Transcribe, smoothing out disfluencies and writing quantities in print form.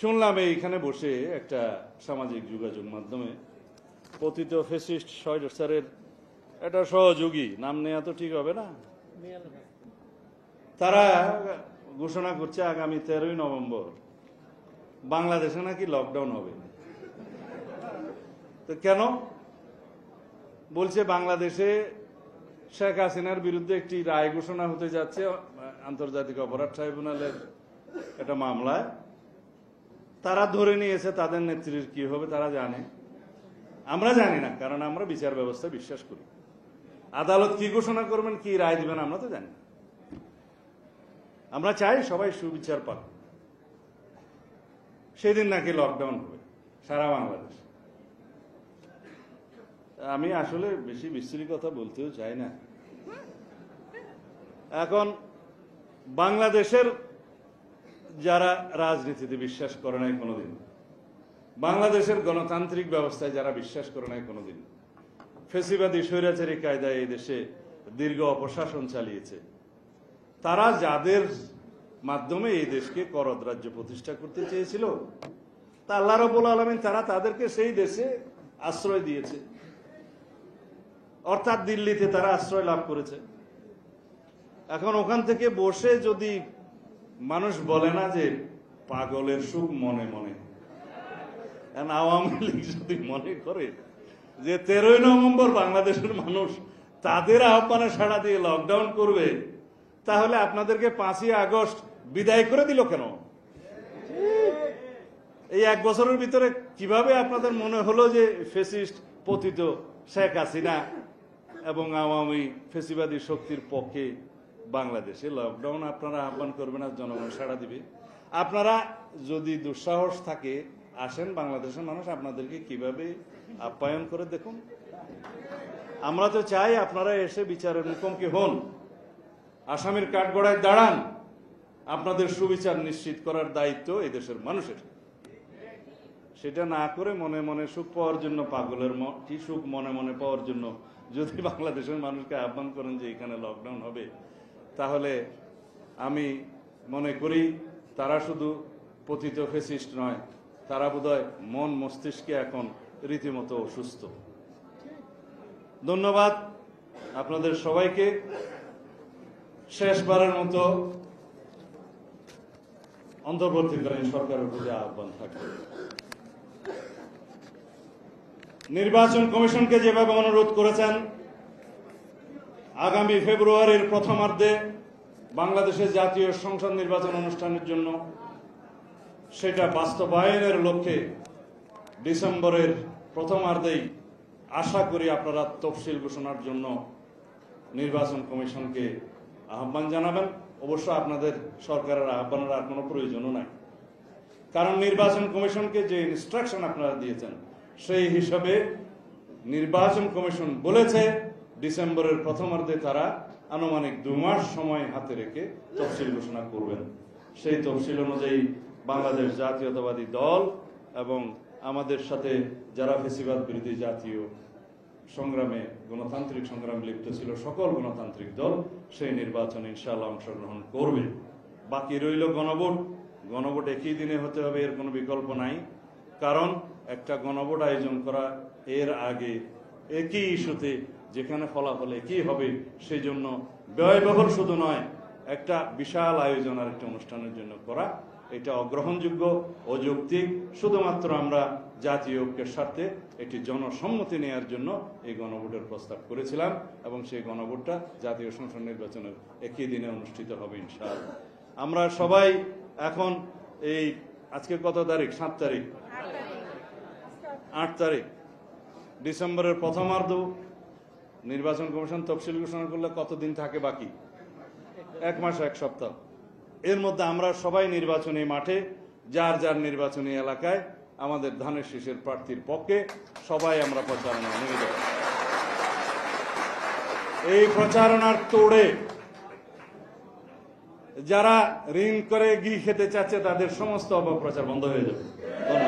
শুনলাম এইখানে বসে একটা সামাজিক যোগাযোগ মাধ্যমে পতিত ফ্যাসিস্ট স্যারের একটা সহযোগী, নাম নেওয়া তো ঠিক হবে না, তারা ঘোষণা করছে আগামী 13ই নভেম্বর বাংলাদেশে নাকি লকডাউন হবে। তো কেন বলছে? বাংলাদেশে শেখ হাসিনার বিরুদ্ধে একটি রায় ঘোষণা হতে যাচ্ছে আন্তর্জাতিক অপরাধ ট্রাইব্যুনালের একটা মামলায়। তারা ধরে নিয়েছে তাদের নেত্রীর কি হবে তারা জানে, আমরা জানি না, কারণ আমরা বিচার ব্যবস্থা বিশ্বাস করি। আদালত কি ঘোষণা করবেন, কি রায় দিবেন আমরা তো জানি না। আমরা চাই সবাই সুবিচার পাক। সেদিন নাকি লকডাউন হবে সারা বাংলাদেশ। আমি আসলে বেশি বিশ্রী কথা বলতেও চাই না। এখন বাংলাদেশের যারা রাজনীতিতে বিশ্বাস করে নাই কোনোদিন, বাংলাদেশের গণতান্ত্রিক ব্যবস্থায় যারা বিশ্বাস করে নাই কোনোদিন, ফেসিবাদী স্বৈরাচারী কায়দায় এই দেশে দীর্ঘ অপশাসন চালিয়েছে, তারা যাদের মাধ্যমে এই দেশকে করদ রাজ্য প্রতিষ্ঠা করতে চেয়েছিল, তা আল্লাহ রাব্বুল আলামিন তারা তাদেরকে সেই দেশে আশ্রয় দিয়েছে। অর্থাৎ দিল্লিতে তারা আশ্রয় লাভ করেছে। এখন ওখান থেকে বসে যদি মানুষ বলে না যে পাগলের সুখ মনে মনে, আওয়ামী লীগ যদি মনে করে যে 13ই নভেম্বর বাংলাদেশের মানুষ তাদের আহ্বানে সাড়া দিয়ে লকডাউন করবে, তাহলে আপনাদেরকে 5ই আগস্ট বিদায় করে দিল কেন? এই এক বছরের ভিতরে কিভাবে আপনাদের মনে হলো যে ফ্যাসিস্ট পতিত শেখ হাসিনা এবং আওয়ামী ফ্যাসিবাদী শক্তির পক্ষে বাংলাদেশে লকডাউন আপনারা আহ্বান করবেন আর জনগণ সাড়া দিবে? আপনারা যদি দুঃসাহস থাকে আসেন, বাংলাদেশের মানুষ আপনাদেরকে কিভাবে আপ্যায়ন করে দেখুন। আমরা তো চাই আপনারা এসে বিচারের মুখোমুখি হন, আসামির কাঠগড়ায় দাঁড়ান। আপনাদের সুবিচার নিশ্চিত করার দায়িত্ব এই দেশের মানুষের। সেটা না করে মনে মনে সুখ পাওয়ার জন্য, পাগলের কি সুখ মনে মনে পাওয়ার জন্য যদি বাংলাদেশের মানুষকে আহ্বান করেন যে এখানে লকডাউন হবে, তাহলে আমি মনে করি তারা শুধু পতিত ফ্যাসিস্ট নয়, তারা বোধহয় মন মস্তিষ্কে এখন রীতিমতো অসুস্থ। ধন্যবাদ আপনাদের সবাইকে। শেষবারের মতো অন্তর্বর্তীকালীন সরকারের প্রতি আহ্বান থাকবে, নির্বাচন কমিশনকে যেভাবে অনুরোধ করেছেন আগামী ফেব্রুয়ারির প্রথমার্ধে বাংলাদেশে জাতীয় সংসদ নির্বাচন অনুষ্ঠানের জন্য, সেটা বাস্তবায়নের লক্ষ্যে ডিসেম্বরের প্রথমার্ধেই আশা করি আপনারা তফসিল ঘোষণার জন্য নির্বাচন কমিশনকে আহ্বান জানাবেন। অবশ্য আপনাদের সরকারের আহ্বানের আর কোনো প্রয়োজনও নাই, কারণ নির্বাচন কমিশনকে যে ইনস্ট্রাকশন আপনারা দিয়েছেন সেই হিসাবে নির্বাচন কমিশন বলেছে ডিসেম্বরের প্রথমার্ধে তারা আনুমানিক 2 মাস সময় হাতে রেখে তফসিল ঘোষণা করবেন। সেই তফসিল অনুযায়ী বাংলাদেশ জাতীয়তাবাদী দল এবং আমাদের সাথে যারা ফ্যাসিবাদ বিরোধী জাতীয় সংগ্রামে গণতান্ত্রিক সংগ্রামে লিপ্ত ছিল সকল গণতান্ত্রিক দল সেই নির্বাচনে ইনশাআল্লাহ অংশগ্রহণ করবে। বাকি রইল গণভোট। গণভোট একই দিনে হতে হবে, এর কোনো বিকল্প নাই। কারণ একটা গণভোট আয়োজন করা এর আগে একই ইস্যুতে যেখানে ফলাফল একই হবে, সেই জন্য ব্যয়বহুল শুধু নয়, একটা বিশাল আয়োজন আর একটা অনুষ্ঠানের জন্য করা এটা অগ্রহণযোগ্য, অযৌক্তিক। শুধুমাত্র আমরা জাতীয় ঐক্যের স্বার্থে একটি জনসম্মতি নেওয়ার জন্য এই গণভোটের প্রস্তাব করেছিলাম এবং সেই গণভোটটা জাতীয় সংসদ নির্বাচনের একই দিনে অনুষ্ঠিত হবে ইনশাআল্লাহ। আমরা সবাই এখন এই আজকে কত তারিখ? 7 তারিখ, 8 তারিখ ডিসেম্বরের প্রথমার্ধ নির্বাচন কমিশন তফসিল ঘোষণা করলে কতদিন থাকে বাকি? 1 মাস 1 সপ্তাহ। এর মধ্যে আমরা সবাই নির্বাচনী মাঠে যার যার নির্বাচনী এলাকায় আমাদের ধানের শীষের প্রার্থীর পক্ষে সবাই আমরা প্রচারণা নেমে যাব। এই প্রচারণার তোড়ে যারা ঋণ করে ঘি খেতে চাচ্ছে তাদের সমস্ত অপপ্রচার বন্ধ হয়ে যাবে। ধন্যবাদ।